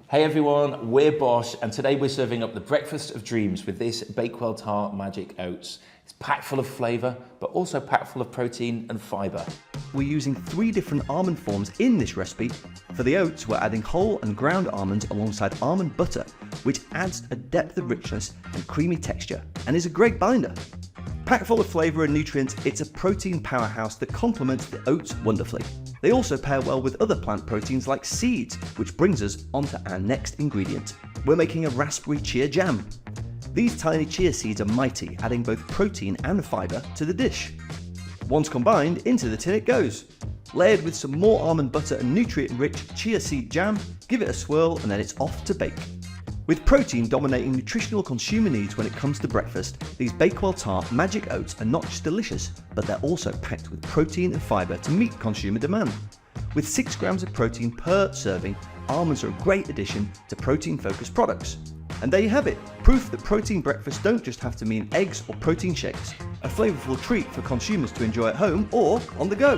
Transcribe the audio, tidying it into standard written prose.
Hey everyone, we're BOSH and today we're serving up the breakfast of dreams with this Bakewell Tart Magic Oats. It's packed full of flavour, but also packed full of protein and fibre. We're using 3 different almond forms in this recipe. For the oats, we're adding whole and ground almonds alongside almond butter, which adds a depth of richness and creamy texture, and is a great binder. Packed full of flavour and nutrients, it's a protein powerhouse that complements the oats wonderfully. They also pair well with other plant proteins like seeds, which brings us onto our next ingredient. We're making a raspberry chia jam. These tiny chia seeds are mighty, adding both protein and fibre to the dish. Once combined, into the tin it goes. Layered with some more almond butter and nutrient-rich chia seed jam, give it a swirl and then it's off to bake. With protein dominating nutritional consumer needs when it comes to breakfast, these Bakewell Tart Magic Oats are not just delicious, but they're also packed with protein and fibre to meet consumer demand. With 6 grams of protein per serving, almonds are a great addition to protein-focused products. And there you have it, proof that protein breakfasts don't just have to mean eggs or protein shakes. A flavourful treat for consumers to enjoy at home or on the go.